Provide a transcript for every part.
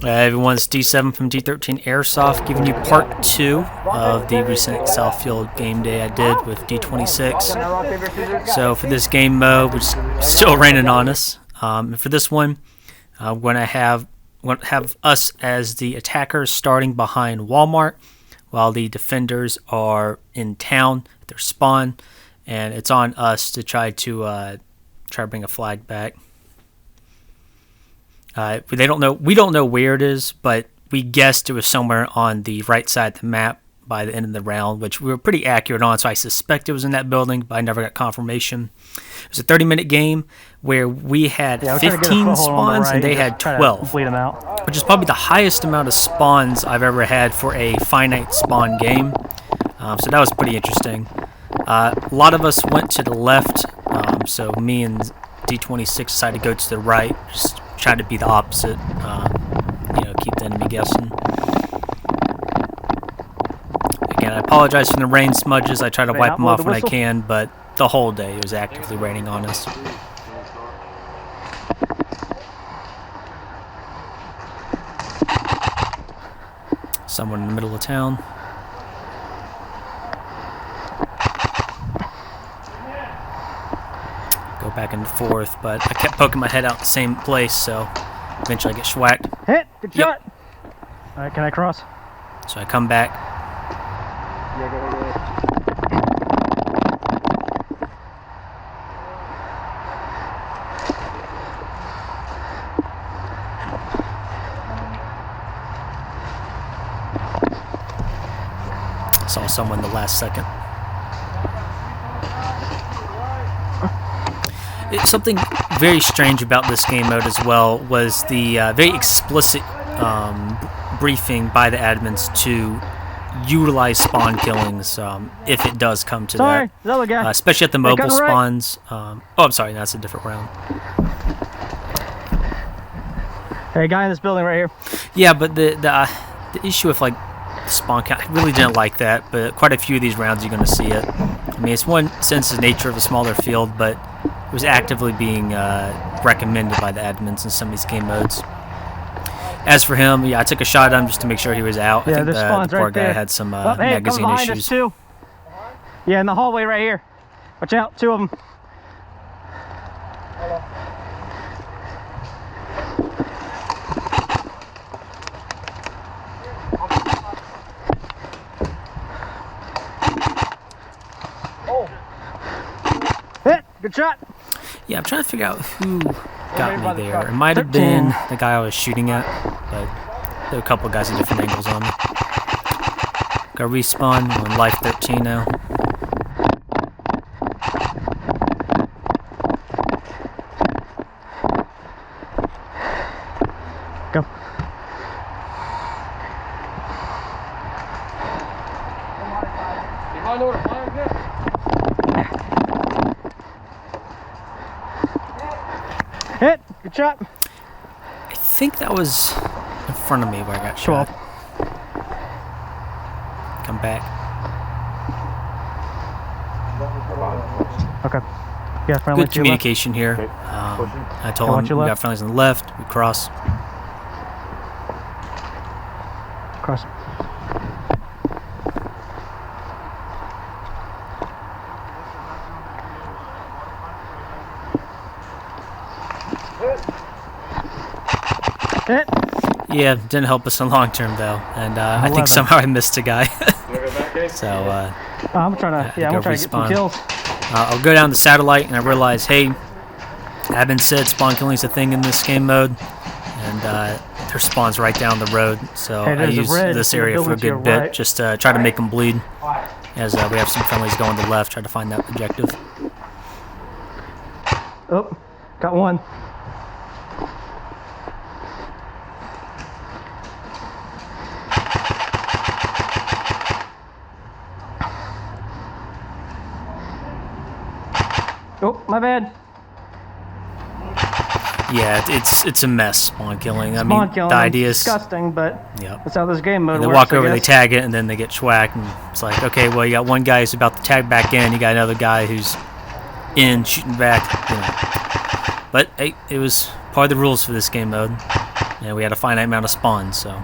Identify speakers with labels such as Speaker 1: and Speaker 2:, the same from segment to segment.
Speaker 1: Everyone, it's D7 from D13 Airsoft, giving you part 2 of the recent Southfield game day I did with D26. So for this game mode, which is still raining on us, and for this one, I'm going to have us as the attackers starting behind Walmart, while the defenders are in town at their spawn, and it's on us to try to bring a flag back. We don't know where it is, but we guessed it was somewhere on the right side of the map by the end of the round, which we were pretty accurate on, so I suspect it was in that building, but I never got confirmation. It was a 30-minute game where we had 15 spawns and they had 12, which is probably the highest amount of spawns I've ever had for a finite spawn game. So that was pretty interesting. A lot of us went to the left, so me and D26 decided to go to the right, just try to be the opposite, keep the enemy guessing. Again, I apologize for the rain smudges. I try to wipe them off when I can, but the whole day it was actively raining on us. Someone in the middle of town. Go back and forth, but I kept poking my head out the same place, so eventually I get schwacked.
Speaker 2: Hit! Good shot! Alright, can I cross?
Speaker 1: So I come back.
Speaker 2: Yeah, go.
Speaker 1: Saw someone the last second. Something very strange about this game mode as well was the very explicit briefing by the admins to utilize spawn killings if it does come to that. Especially at the mobile spawns. Oh, I'm sorry, that's a different round.
Speaker 2: Hey, guy in this building right here.
Speaker 1: Yeah, but the issue with like spawn count, I really didn't like that, but quite a few of these rounds you're going to see it. I mean, it's one sense the nature of a smaller field, but it was actively being recommended by the admins in some of these game modes. As for him, yeah, I took a shot at him just to make sure he was out.
Speaker 2: Yeah,
Speaker 1: I think the poor guy had some magazine issues.
Speaker 2: Yeah, in the hallway right here. Watch out, 2 of them. Hit! Good shot!
Speaker 1: Yeah, I'm trying to figure out who got me there. It might have been the guy I was shooting at, but there were a couple of guys at different angles on me. Got respawn, I'm on life 13 now.
Speaker 2: Go. Hit! Good shot!
Speaker 1: I think that was in front of me where I got shot. Come back.
Speaker 2: Okay. Yeah, friendly.
Speaker 1: Good communication here. I told him we got friendlies on the left, we cross.
Speaker 2: Cross. Hit.
Speaker 1: Yeah, didn't help us in the long term though, and I think somehow I missed a guy. So
Speaker 2: I'm trying to get some kills.
Speaker 1: I'll go down to satellite, and I realize, hey, admin said spawn killing is a thing in this game mode, and their spawn's right down the road. So I use this area for a good bit, just to try to make them bleed. As we have some friendlies going to the left, try to find that objective.
Speaker 2: Oh, got one. Oh, my bad.
Speaker 1: Yeah, it's a mess, spawn killing. I mean, the idea is
Speaker 2: disgusting, but
Speaker 1: yep.
Speaker 2: That's how this game mode works.
Speaker 1: They walk over, they tag it, and then they get schwacked. And it's like, okay, well, you got one guy who's about to tag back in. You got another guy who's in, shooting back. You know. But hey, it was part of the rules for this game mode. and we had a finite amount of spawns, so.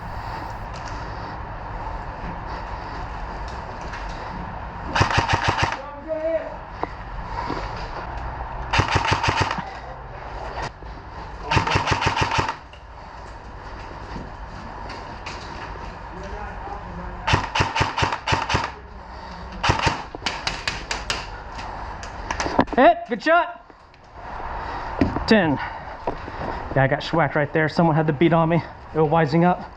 Speaker 2: Hit, good shot. 10. Yeah, I got schwacked right there. Someone had the beat on me. They were wising up.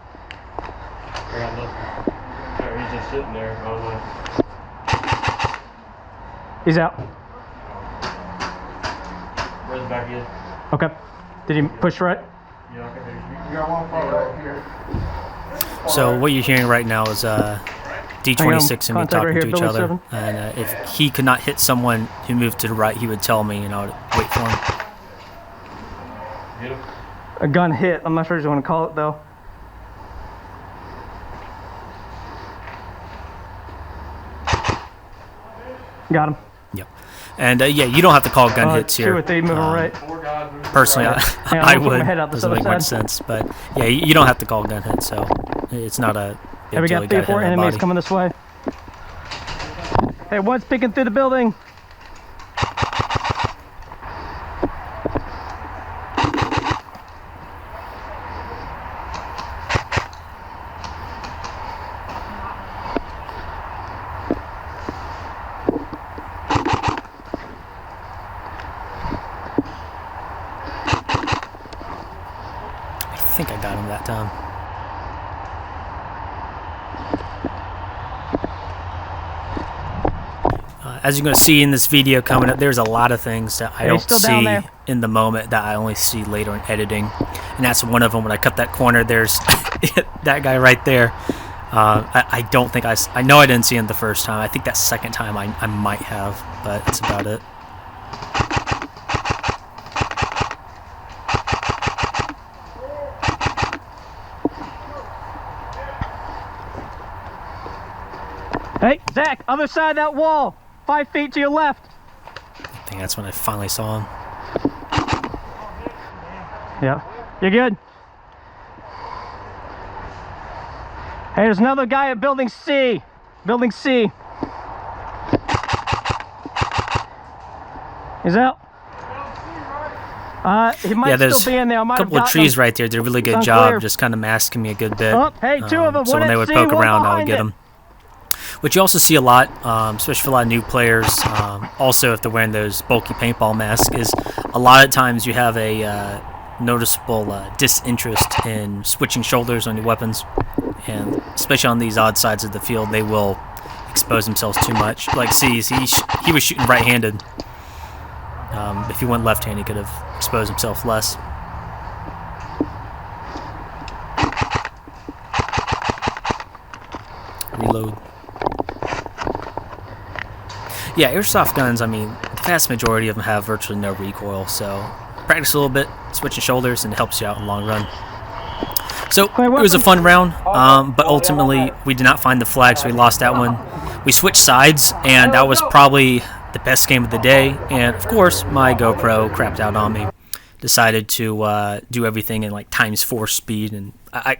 Speaker 3: I got nothing. There, he's just sitting there.
Speaker 2: He's out.
Speaker 3: Where's the back end?
Speaker 2: Okay. Did he push right?
Speaker 3: Yeah, okay. You got one right here.
Speaker 1: So what you're hearing right now is D26 and me
Speaker 2: Contact right
Speaker 1: talking
Speaker 2: here,
Speaker 1: to each
Speaker 2: Billy
Speaker 1: other.
Speaker 2: 7.
Speaker 1: And if he could not hit someone who moved to the right, he would tell me, and I would wait for him.
Speaker 3: Get him.
Speaker 2: A gun hit. I'm not sure what you want to call it though. Got him.
Speaker 1: Yep. And yeah, you don't have to call gun hits here.
Speaker 2: 2 or 3 moving right.
Speaker 1: Personally,
Speaker 2: Hang on,
Speaker 1: I
Speaker 2: I'm gonna put
Speaker 1: would.
Speaker 2: my head out the
Speaker 1: Doesn't
Speaker 2: other
Speaker 1: make much
Speaker 2: side.
Speaker 1: sense. But yeah, you don't have to call gun hits, so it's not a
Speaker 2: Hey,
Speaker 1: big
Speaker 2: we
Speaker 1: deal.
Speaker 2: got
Speaker 1: You
Speaker 2: 3 or
Speaker 1: gotta
Speaker 2: 4
Speaker 1: hit that
Speaker 2: enemies
Speaker 1: body.
Speaker 2: coming this way. Hey, one's peeking through the building.
Speaker 1: I think I got him that time. As you're going to see in this video coming up, there's a lot of things that I
Speaker 2: Hey,
Speaker 1: don't
Speaker 2: still down
Speaker 1: see
Speaker 2: there.
Speaker 1: in the moment that I only see later in editing. And that's one of them. When I cut that corner, there's that guy right there. I don't think I know I didn't see him the first time. I think that second time I might have, but that's about it.
Speaker 2: Hey, Zach, other side of that wall. 5 feet to your left.
Speaker 1: I think that's when I finally saw him.
Speaker 2: Yeah, you're good. Hey, there's another guy at building C. Building C. He's out. He might
Speaker 1: Yeah, there's
Speaker 2: still be in there. I
Speaker 1: a
Speaker 2: might have
Speaker 1: couple of
Speaker 2: gotten
Speaker 1: trees
Speaker 2: him.
Speaker 1: right there did a really good
Speaker 2: Sounds
Speaker 1: job
Speaker 2: clear.
Speaker 1: just kind of masking me a good bit.
Speaker 2: Oh, hey, 2 of them.
Speaker 1: So
Speaker 2: One
Speaker 1: when they
Speaker 2: at
Speaker 1: would
Speaker 2: C,
Speaker 1: poke
Speaker 2: one
Speaker 1: around, I would
Speaker 2: behind
Speaker 1: get
Speaker 2: it.
Speaker 1: them. Which you also see a lot, especially for a lot of new players, also if they're wearing those bulky paintball masks, is a lot of times you have a noticeable disinterest in switching shoulders on your weapons. And especially on these odd sides of the field, they will expose themselves too much. Like, see, he was shooting right-handed. If he went left-handed, he could have exposed himself less. Reload. Yeah, airsoft guns, I mean, the vast majority of them have virtually no recoil, so practice a little bit, switching shoulders, and it helps you out in the long run. So, it was a fun round, but ultimately, we did not find the flag, so we lost that one. We switched sides, and that was probably the best game of the day, and of course, my GoPro crapped out on me. Decided to do everything in like ×4 speed, and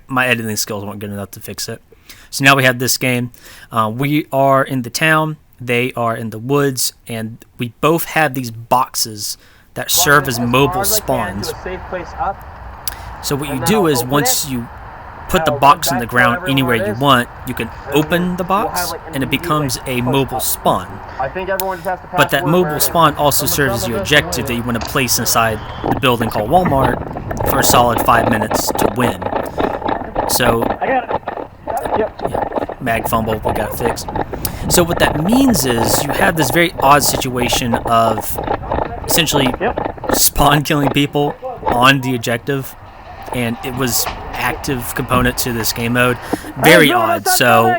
Speaker 1: my editing skills weren't good enough to fix it. So now we have this game. We are in the town, they are in the woods, and we both have these boxes that serve as mobile spawns. So what you do is once you put the box in the ground anywhere you want, you can open the box and it becomes a mobile spawn. But that mobile spawn also serves as your objective that you want to place inside the building called Walmart for a solid 5 minutes to win. So, yeah, mag fumble, we got it fixed. So what that means is you have this very odd situation of essentially spawn killing people on the objective, and it was active component to this game mode. Very odd. So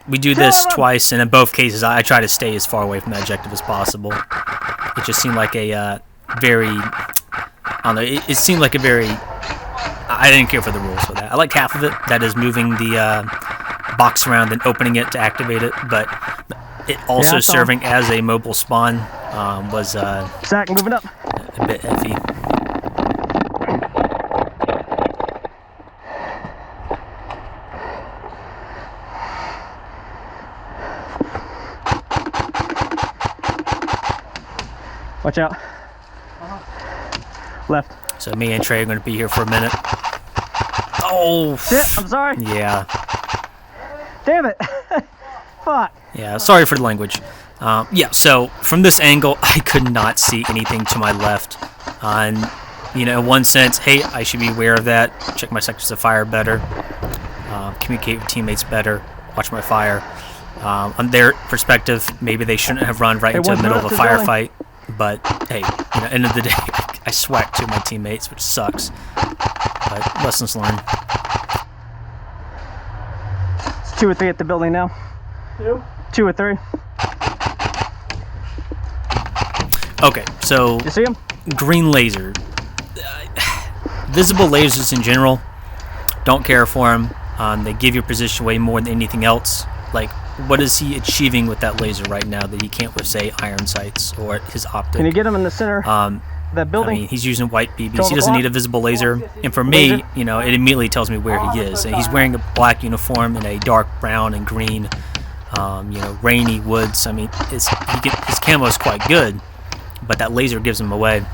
Speaker 1: we do this twice, and in both cases I try to stay as far away from the objective as possible. It just seemed like a very, I don't know, it seemed like a very, I didn't care for the rules for that. I like half of it, that is moving the box around and opening it to activate it, but it also serving as a mobile spawn was
Speaker 2: Zach, moving up.
Speaker 1: a bit iffy.
Speaker 2: Watch out. Left.
Speaker 1: So me and Trey are going to be here for a minute. Oh!
Speaker 2: Shit, I'm sorry.
Speaker 1: Yeah.
Speaker 2: Damn it. Fuck.
Speaker 1: Yeah, sorry for the language. Yeah, so from this angle, I could not see anything to my left. And, you know, in one sense, hey, I should be aware of that. Check my sectors of fire better. Communicate with teammates better. Watch my fire. On their perspective, maybe they shouldn't have run right into the middle of a firefight. But, hey, you know, end of the day, I swacked two of my teammates, which sucks. But lessons learned.
Speaker 2: It's 2 or 3 at the building now. 2 or 3.
Speaker 1: Okay, so
Speaker 2: You see him?
Speaker 1: green laser. Visible lasers in general, don't care for them. They give your position way more than anything else. Like, what is he achieving with that laser right now that he can't with, say, iron sights or his optic?
Speaker 2: Can you get him in the center of that building?
Speaker 1: I mean, he's using white BBs. He doesn't need a visible laser. And for me, you know, it immediately tells me where he is. And he's wearing a black uniform in a dark brown and green, you know, rainy woods. I mean, his camo is quite good, but that laser gives him away.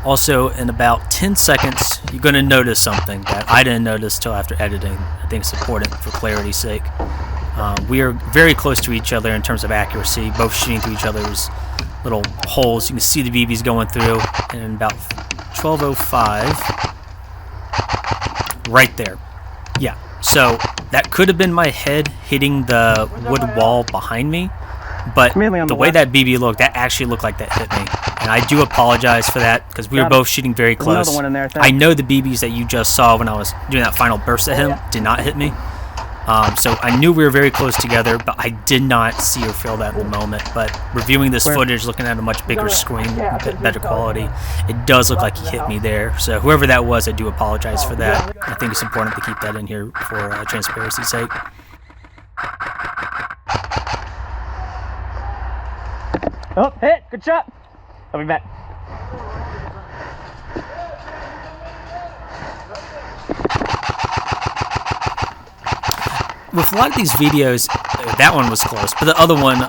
Speaker 1: Also, in about 10 seconds, you're going to notice something that I didn't notice till after editing. I think it's important for clarity's sake. We are very close to each other in terms of accuracy, both shooting through each other's little holes. You can see the BBs going through, and about 12:05, right there. Yeah, so that could have been my head hitting the wood wall behind me, but the way that BB looked, that actually looked like that hit me. And I do apologize for that, because we were both shooting very close.
Speaker 2: Another one in there,
Speaker 1: I know the BBs that you just saw when I was doing that final burst at him did not hit me. So I knew we were very close together, but I did not see or feel that in the moment. But reviewing this footage, looking at a much bigger screen, a bit better quality, it does look like he hit me there. So whoever that was, I do apologize for that. I think it's important to keep that in here for transparency's sake.
Speaker 2: Oh, hit! Good shot! I'll be back.
Speaker 1: With a lot of these videos, that one was close, but the other one,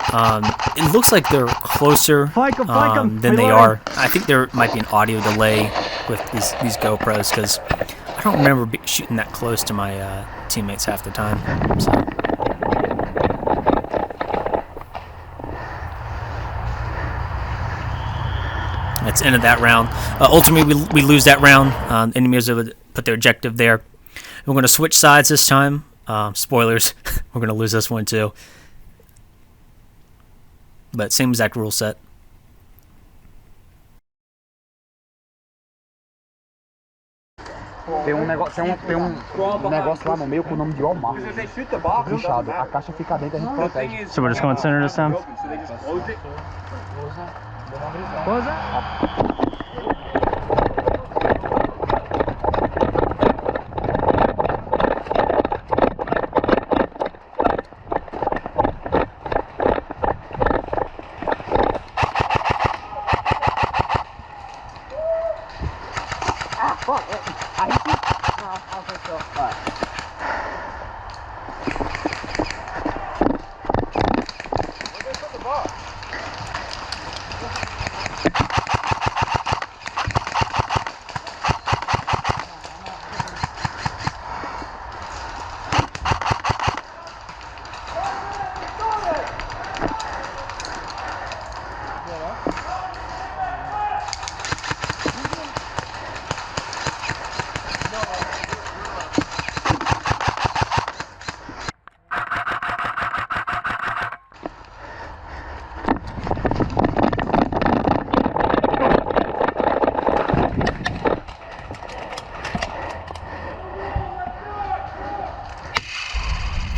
Speaker 1: it looks like they're closer than they are. I think there might be an audio delay with these GoPros, because I don't remember shooting that close to my teammates half the time. So. That's the end of that round. Ultimately, we lose that round. Enemy was able to put their objective there. We're going to switch sides this time. Spoilers, we're going to lose this one too. But same exact rule set.
Speaker 4: Tem um negócio lá no meio com o nome de Omar. Fechado. A caixa fica dentro, a gente protege.
Speaker 2: So we're just going center this time? What was that?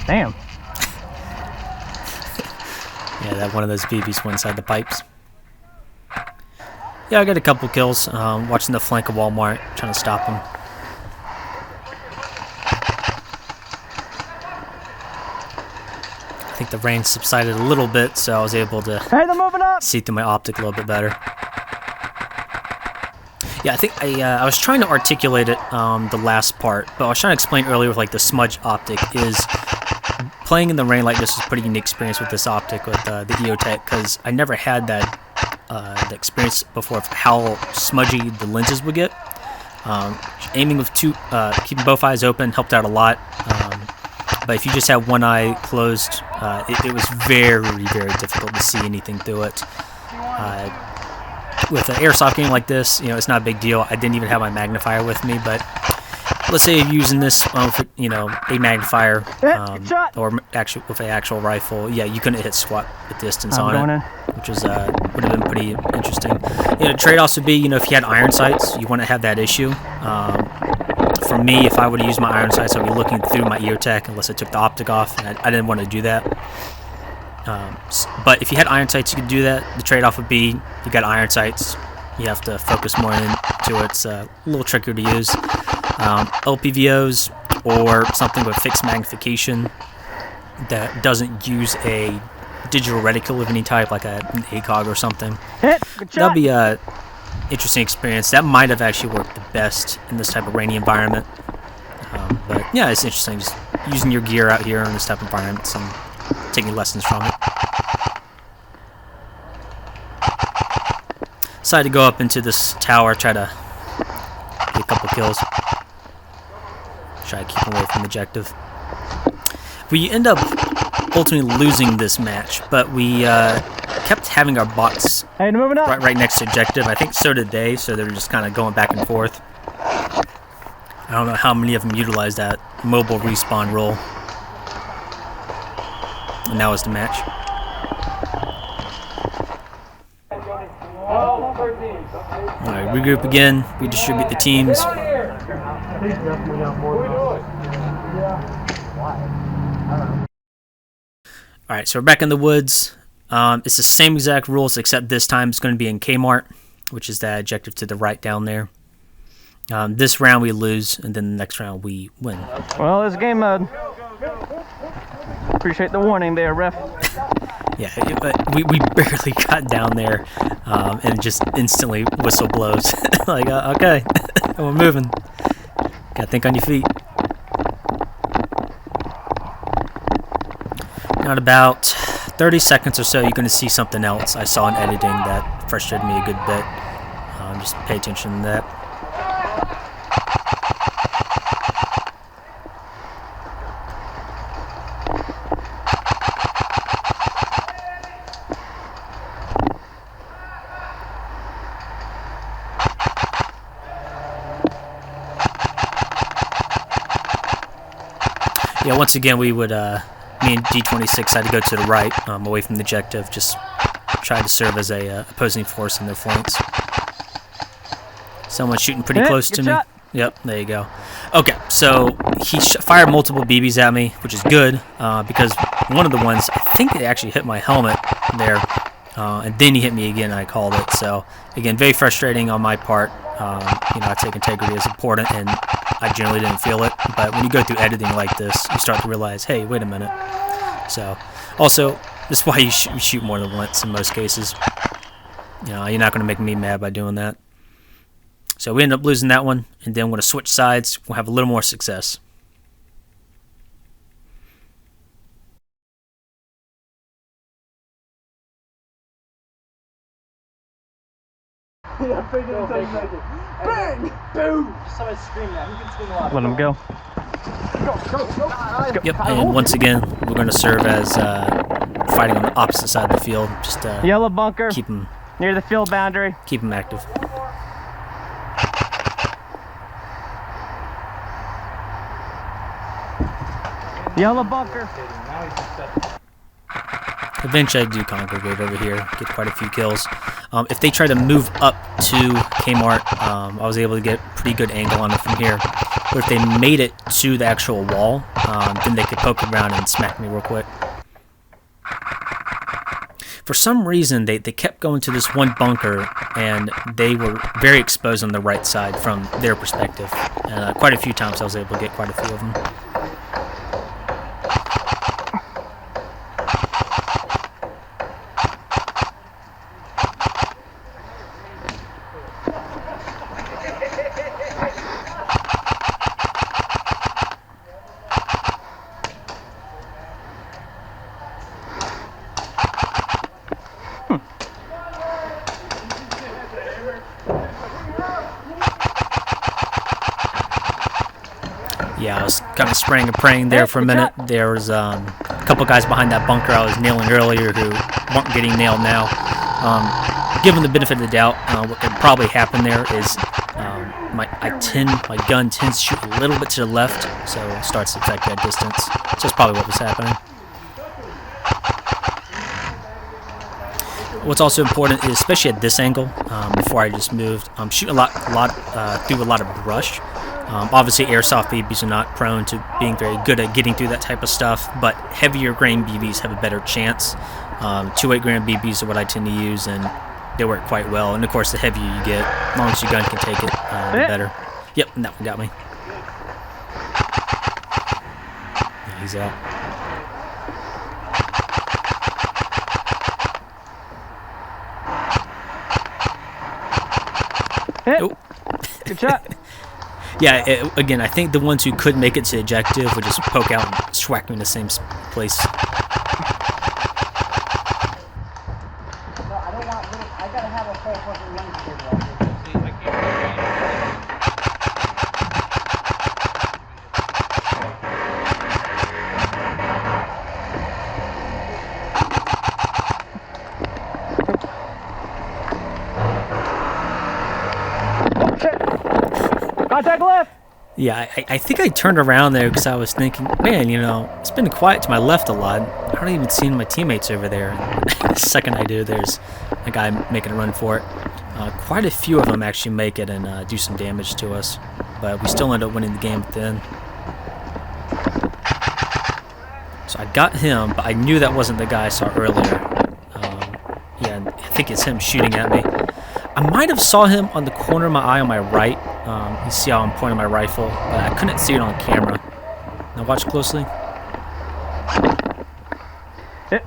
Speaker 2: Damn.
Speaker 1: Yeah, that one of those BBs went inside the pipes. Yeah, I got a couple kills watching the flank of Walmart, trying to stop them. I think the rain subsided a little bit, so I was able to
Speaker 2: Hey, they're moving up!
Speaker 1: see through my optic a little bit better. Yeah, I think I was trying to articulate it the last part, but I was trying to explain earlier with like the smudge optic is playing in the rain like this was a pretty unique experience with this optic with the EOTech, because I never had that the experience before of how smudgy the lenses would get. Aiming with keeping both eyes open helped out a lot. But if you just have one eye closed, it was very, very difficult to see anything through it. With an airsoft game like this, it's not a big deal. I didn't even have my magnifier with me, but let's say you're using this with, a magnifier or actually with an actual rifle. Yeah, you couldn't hit squat the distance on it, which was would have been pretty interesting. Trade-offs would be, if you had iron sights, you wouldn't have that issue. For me, if I would have used my iron sights, I'd be looking through my ear tech unless I took the optic off, and I didn't want to do that. But if you had iron sights, you could do that. The trade-off would be you got iron sights, you have to focus more into it. It's a little trickier to use. LPVOs or something with fixed magnification that doesn't use a digital reticule of any type, like an ACOG or something. That'll be a interesting experience. That might have actually worked the best in this type of rainy environment. But yeah, it's interesting just using your gear out here in this type of environments and taking lessons from it. Decided to go up into this tower, try to get a couple kills. Try to keep away from the objective. We end up ultimately losing this match, but we kept having our bots right next to objective. I think so did they, so they were just kind of going back and forth. I don't know how many of them utilized that mobile respawn rule. And that was the match. Alright, regroup again, redistribute the teams. Alright, so we're back in the woods. It's the same exact rules, except this time it's going to be in Kmart, which is that objective to the right down there. This round we lose, and then the next round we win.
Speaker 2: Well, it's game mode. Appreciate the warning there, ref.
Speaker 1: Yeah, we barely got down there, and just instantly whistle blows. Like, okay, we're moving. Gotta think on your feet. Not about 30 seconds or so, you're going to see something else I saw in editing that frustrated me a good bit. Just pay attention to that. Yeah, once again, we would, me and D26 had to go to the right, away from the objective, just try to serve as a opposing force in their flanks. Someone's shooting pretty close to me. Yep, there you go. Okay, so he fired multiple BBs at me, which is good, because one of the ones, I think it actually hit my helmet there, and then he hit me again and I called it. So, again, very frustrating on my part. I take integrity as important, and I generally didn't feel it. But when you go through editing like this, you start to realize, hey, wait a minute. So, also, this is why you shoot more than once in most cases. You're not going to make me mad by doing that. So we end up losing that one, and then we're going to switch sides. We'll have a little more success.
Speaker 4: Bang! Boom!
Speaker 3: Somebody scream that. Who can scream a lot?
Speaker 2: Let him go.
Speaker 1: Yep, and once again, we're going to serve as fighting on the opposite side of the field. Just
Speaker 2: yellow bunker
Speaker 1: keep them
Speaker 2: near the field boundary.
Speaker 1: Keep them active.
Speaker 2: Yellow bunker.
Speaker 1: Eventually, I do congregate over here, get quite a few kills. If they try to move up to Kmart, I was able to get a pretty good angle on it from here. But if they made it to the actual wall, then they could poke around and smack me real quick. For some reason, they kept going to this one bunker, and they were very exposed on the right side from their perspective. And quite a few times I was able to get quite a few of them. Yeah, I was kind of spraying and praying there for a minute. There was a couple guys behind that bunker I was nailing earlier who weren't getting nailed now. Given the benefit of the doubt, what could probably happen there is my gun tends to shoot a little bit to the left, so it starts to affect that distance. So that's probably what was happening. What's also important is, especially at this angle, before I just moved, I'm shooting through a lot of brush. Obviously, airsoft BBs are not prone to being very good at getting through that type of stuff, but heavier grain BBs have a better chance. 2.8 gram BBs are what I tend to use, and they work quite well. And of course, the heavier you get, as long as your gun can take it, the better. Yep, that one got me. Yeah, he's out.
Speaker 2: Hit. Good shot.
Speaker 1: Yeah, again, I think the ones who could make it to objective would just poke out and swack me in the same place.
Speaker 2: Contact left!
Speaker 1: Yeah, I think I turned around there because I was thinking, man, you know, it's been quiet to my left a lot. I don't even see my teammates over there. And the second I do, there's a guy making a run for it. Quite a few of them actually make it and do some damage to us. But we still end up winning the game at the end. So I got him, but I knew that wasn't the guy I saw earlier. Yeah, I think it's him shooting at me. I might have saw him on the corner of my eye on my right. You see how I'm pointing my rifle, but I couldn't see it on camera. Now watch closely.
Speaker 2: Hit.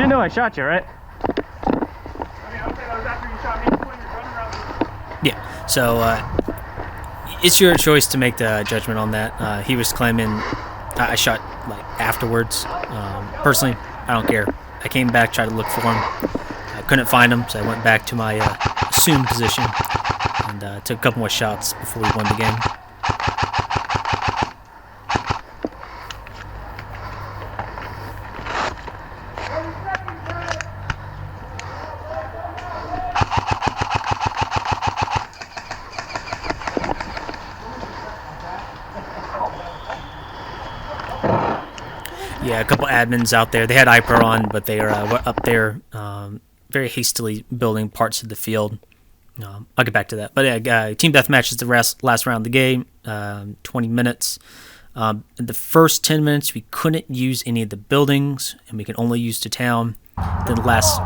Speaker 2: You know I shot you, right?
Speaker 1: Yeah, so it's your choice to make the judgment on that. He was claiming I shot like afterwards. Personally, I don't care. I came back, tried to look for him. I couldn't find him, so I went back to my assumed position and took a couple more shots before we won the game. Yeah, a couple admins out there. They had IPER on, but they are up there very hastily building parts of the field. I'll get back to that. But yeah, team deathmatch is the last round of the game, 20 minutes. In the first 10 minutes, we couldn't use any of the buildings, and we could only use the town. Then the last,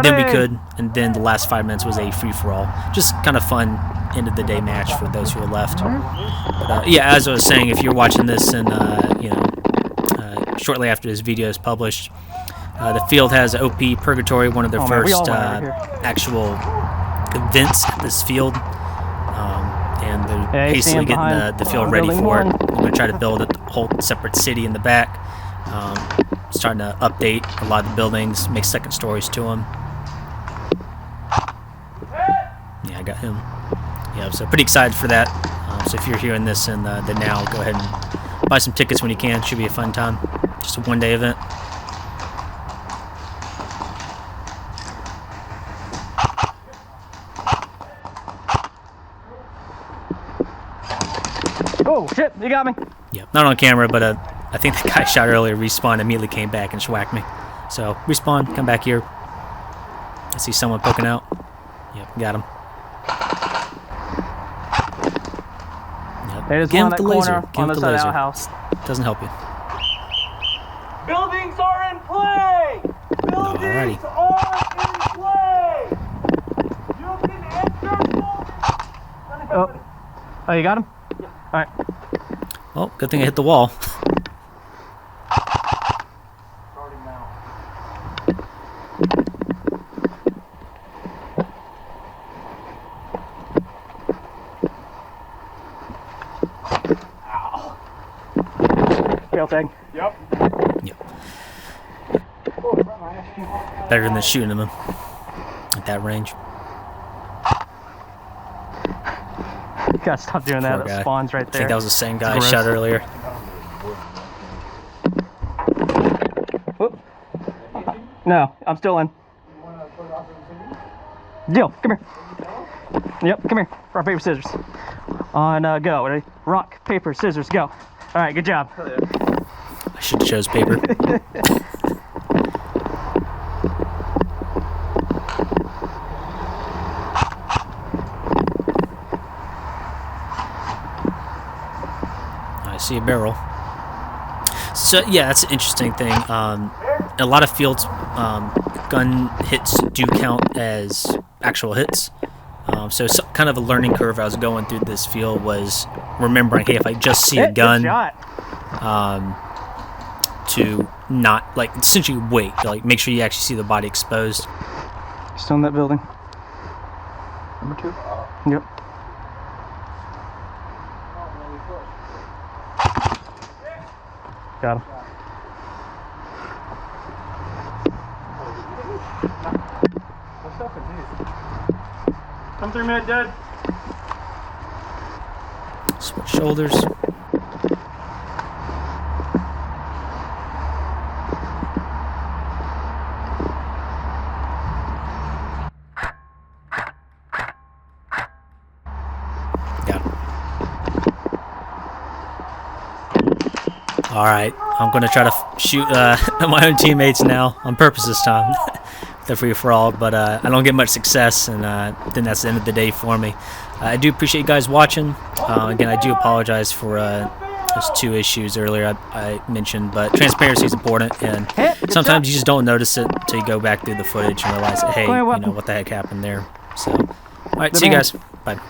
Speaker 1: then we could, and then the last 5 minutes was a free-for-all. Just kind of fun end of the day match for those who are left. But yeah, as I was saying, if you're watching this and you know, shortly after this video is published, the field has OP Purgatory, one of their first actual events at this field, and they're hastily getting the field ready for it. They're going to try to build a whole separate city in the back, starting to update a lot of the buildings, make second stories to them. Yeah, I got him. Yeah, so pretty excited for that. So if you're hearing this in the now, go ahead and buy some tickets when you can. Should be a fun time. Just a one-day event.
Speaker 2: Oh shit, you got me.
Speaker 1: Yeah, not on camera, but I think the guy shot earlier respawned, immediately came back and schwacked me. So respawn, come back here. I see someone poking out. Yep, got him.
Speaker 2: There's
Speaker 1: Get him
Speaker 2: one
Speaker 1: with the
Speaker 2: corner
Speaker 1: laser. Get him
Speaker 2: on
Speaker 1: with
Speaker 2: the
Speaker 1: the laser.
Speaker 2: outhouse.
Speaker 1: Doesn't help you.
Speaker 5: Buildings are in play! Buildings are in play! You can enter buildings!
Speaker 2: Oh, you got him? Yeah. All right.
Speaker 1: Well, good thing I hit the wall.
Speaker 5: Starting now.
Speaker 2: Fail tag.
Speaker 5: Yep.
Speaker 1: Yep. Better than shooting them at that range.
Speaker 2: You gotta stop doing that.
Speaker 1: Poor guy.
Speaker 2: It spawns right
Speaker 1: I
Speaker 2: there.
Speaker 1: think that was the same guy I
Speaker 2: Gross.
Speaker 1: shot earlier.
Speaker 2: Whoop. No, I'm still in. Deal, come here. Yep, come here. Rock, paper, scissors. On go. Ready? Rock, paper, scissors, go. All right, good job.
Speaker 1: I should have chose paper. I see a barrel. So yeah, that's an interesting thing. A lot of fields, gun hits do count as actual hits. So kind of a learning curve I was going through this field was remembering, hey, if I just see a gun,
Speaker 2: Good shot.
Speaker 1: to not, like, essentially wait, like make sure you actually see the body exposed.
Speaker 2: Still in that building.
Speaker 4: Number 2.
Speaker 2: Yep. Got him. Come through, mid, dead.
Speaker 1: Switch shoulders. Got him. All right, I'm gonna try to shoot my own teammates now on purpose this time. The free for all, but I don't get much success, and then that's the end of the day for me. I do appreciate you guys watching. Again, I do apologize for those 2 issues earlier I mentioned, but transparency is important, and sometimes you just don't notice it until you go back through the footage and realize, hey, you know, what the heck happened there. So, all right, see you guys. Bye.